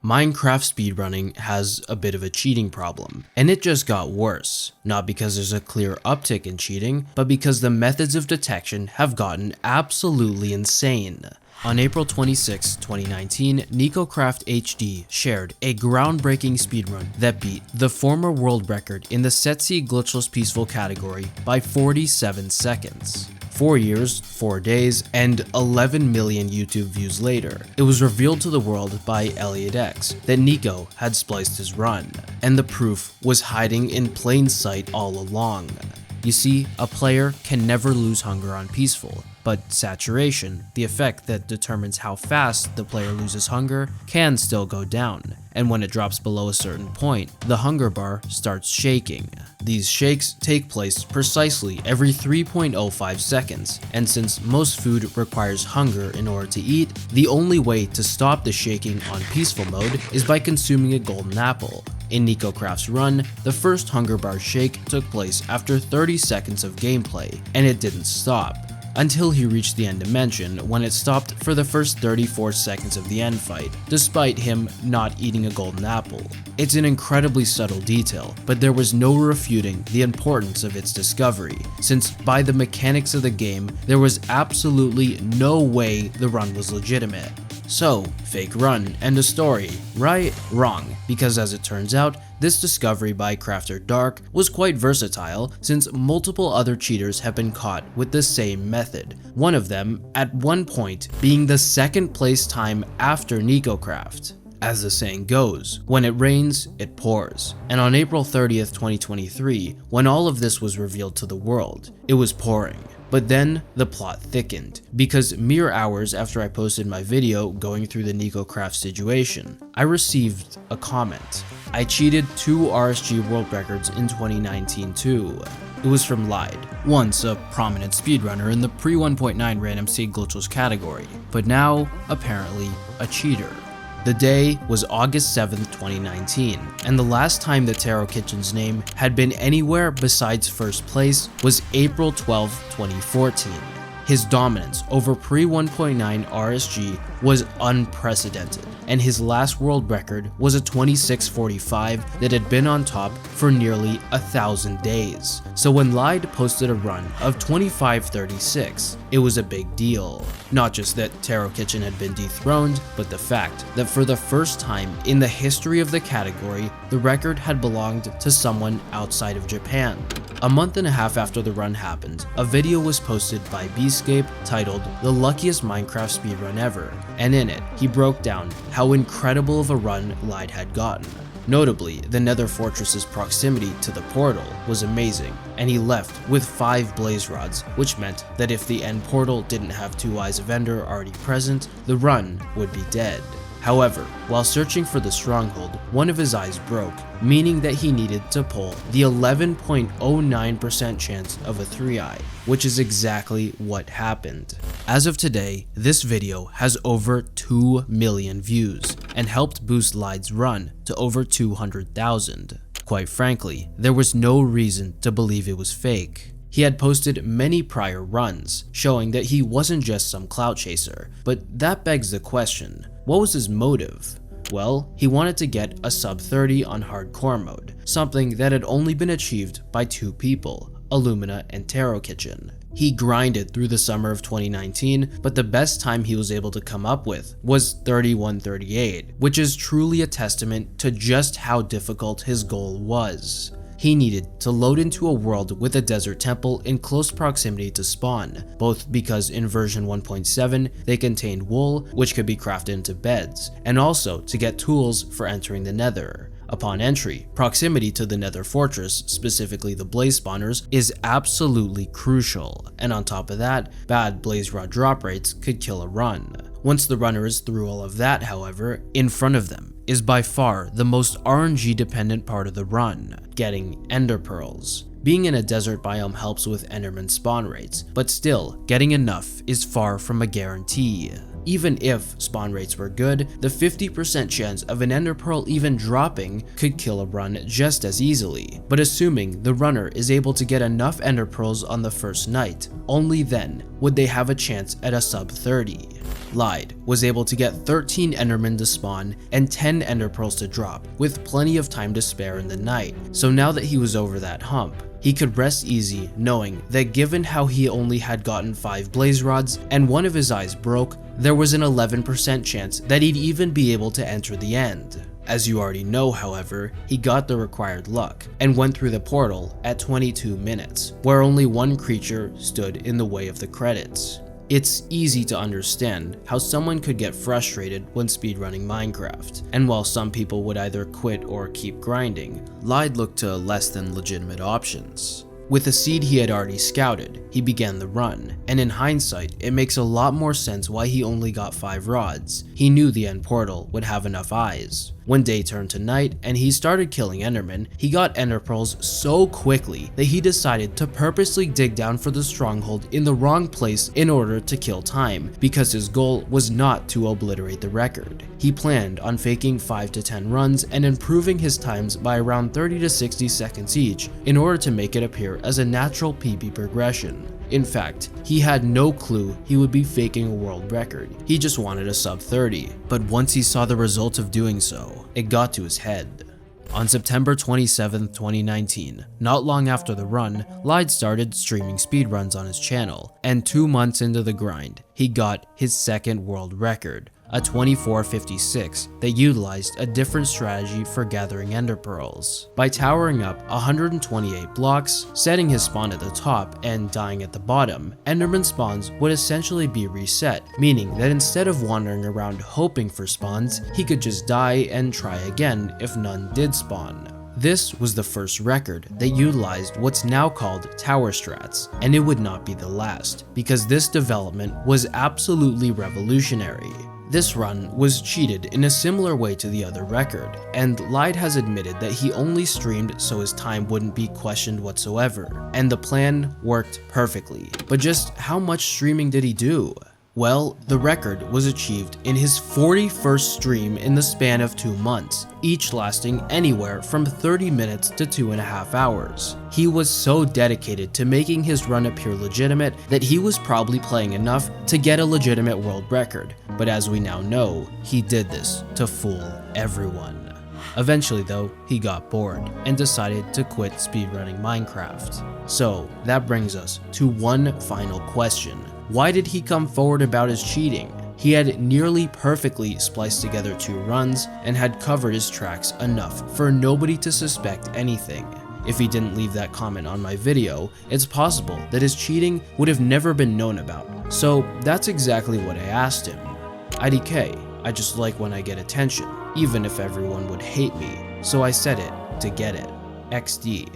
Minecraft speedrunning has a bit of a cheating problem, and it just got worse. Not because there's a clear uptick in cheating, but because the methods of detection have gotten absolutely insane. On April 26, 2019, NicoCraft HD shared a groundbreaking speedrun that beat the former world record in the Setsi Glitchless Peaceful category by 47 seconds. 4 years, 4 days, and 11 million YouTube views later, it was revealed to the world by ElliotX that Nico had spliced his run, and the proof was hiding in plain sight all along. You see, a player can never lose hunger on Peaceful, but saturation, the effect that determines how fast the player loses hunger, can still go down, and when it drops below a certain point, the hunger bar starts shaking. These shakes take place precisely every 3.05 seconds, and since most food requires hunger in order to eat, the only way to stop the shaking on Peaceful mode is by consuming a golden apple. In NicoCraft's run, the first hunger bar shake took place after 30 seconds of gameplay, and it didn't stop until he reached the end dimension, when it stopped for the first 34 seconds of the end fight, despite him not eating a golden apple. It's an incredibly subtle detail, but there was no refuting the importance of its discovery, since by the mechanics of the game, there was absolutely no way the run was legitimate. So, fake run, end of story, right? Wrong, because as it turns out, this discovery by Crafter Dark was quite versatile, since multiple other cheaters have been caught with the same method, one of them at one point being the second place time after NicoCraft. As the saying goes, when it rains, it pours. And on April 30th, 2023, when all of this was revealed to the world, it was pouring. But then the plot thickened, because mere hours after I posted my video going through the NicoCraft situation, I received a comment. I cheated 2 RSG world records in 2019 too. It was from Lide, once a prominent speedrunner in the pre-1.9 random seed glitchless category, but now apparently a cheater. The day was August 7th, 2019, and the last time that Taro Kitchen's name had been anywhere besides first place was April 12, 2014. His dominance over pre-1.9 RSG was unprecedented, and his last world record was a 26:45 that had been on top for nearly 1,000 days. So when Lide posted a run of 25:36, it was a big deal. Not just that Taro Kitchen had been dethroned, but the fact that for the first time in the history of the category, the record had belonged to someone outside of Japan. A month and a half after the run happened, a video was posted by Bscape titled "The Luckiest Minecraft Speedrun Ever," and in it, he broke down how incredible of a run Lide had gotten. Notably, the Nether Fortress's proximity to the portal was amazing, and he left with 5 blaze rods, which meant that if the end portal didn't have 2 Eyes of Ender already present, the run would be dead. However, while searching for the stronghold, one of his eyes broke, meaning that he needed to pull the 11.09% chance of a 3-eye, which is exactly what happened. As of today, this video has over 2 million views and helped boost Lide's run to over 200,000. Quite frankly, there was no reason to believe it was fake. He had posted many prior runs, showing that he wasn't just some clout chaser, but that begs the question, what was his motive? Well, he wanted to get a sub 30 on hardcore mode, something that had only been achieved by 2 people, Illumina and Taro Kitchen. He grinded through the summer of 2019, but the best time he was able to come up with was 31:38, which is truly a testament to just how difficult his goal was. He needed to load into a world with a desert temple in close proximity to spawn, both because in version 1.7 they contained wool, which could be crafted into beds, and also to get tools for entering the nether. Upon entry, proximity to the nether fortress, specifically the blaze spawners, is absolutely crucial, and on top of that, bad blaze rod drop rates could kill a run. Once the runner is through all of that, however, in front of them is by far the most RNG dependent part of the run, getting ender pearls. Being in a desert biome helps with enderman spawn rates, but still, getting enough is far from a guarantee. Even if spawn rates were good, the 50% chance of an ender pearl even dropping could kill a run just as easily. But assuming the runner is able to get enough ender pearls on the first night, only then would they have a chance at a sub 30. Lide was able to get 13 endermen to spawn and 10 ender pearls to drop, with plenty of time to spare in the night. So now that he was over that hump, he could rest easy knowing that given how he only had gotten 5 blaze rods and one of his eyes broke, there was an 11% chance that he'd even be able to enter the end. As you already know, however, he got the required luck and went through the portal at 22 minutes, where only one creature stood in the way of the credits. It's easy to understand how someone could get frustrated when speedrunning Minecraft, and while some people would either quit or keep grinding, Lide looked to less than legitimate options. With a seed he had already scouted, he began the run, and in hindsight, it makes a lot more sense why he only got 5 rods. He knew the end portal would have enough eyes. When day turned to night and he started killing endermen, he got ender pearls so quickly that he decided to purposely dig down for the stronghold in the wrong place in order to kill time, because his goal was not to obliterate the record. He planned on faking 5 to 10 runs and improving his times by around 30 to 60 seconds each in order to make it appear as a natural PB progression. In fact, he had no clue he would be faking a world record. He just wanted a sub 30, but once he saw the result of doing so, it got to his head. On September 27, 2019, not long after the run, Lide started streaming speedruns on his channel, and 2 months into the grind, he got his second world record, a 24:56 that utilized a different strategy for gathering ender pearls. By towering up 128 blocks, setting his spawn at the top, and dying at the bottom, enderman spawns would essentially be reset, meaning that instead of wandering around hoping for spawns, he could just die and try again if none did spawn. This was the first record that utilized what's now called tower strats, and it would not be the last, because this development was absolutely revolutionary. This run was cheated in a similar way to the other record, and Lide has admitted that he only streamed so his time wouldn't be questioned whatsoever, and the plan worked perfectly. But just how much streaming did he do? Well, the record was achieved in his 41st stream in the span of 2 months, each lasting anywhere from 30 minutes to 2.5 hours. He was so dedicated to making his run appear legitimate that he was probably playing enough to get a legitimate world record, but as we now know, he did this to fool everyone. Eventually though, he got bored and decided to quit speedrunning Minecraft. So that brings us to one final question. Why did he come forward about his cheating? He had nearly perfectly spliced together 2 runs and had covered his tracks enough for nobody to suspect anything. If he didn't leave that comment on my video, it's possible that his cheating would have never been known about. So that's exactly what I asked him. IDK, I just like when I get attention, even if everyone would hate me, so I said it to get it. XD.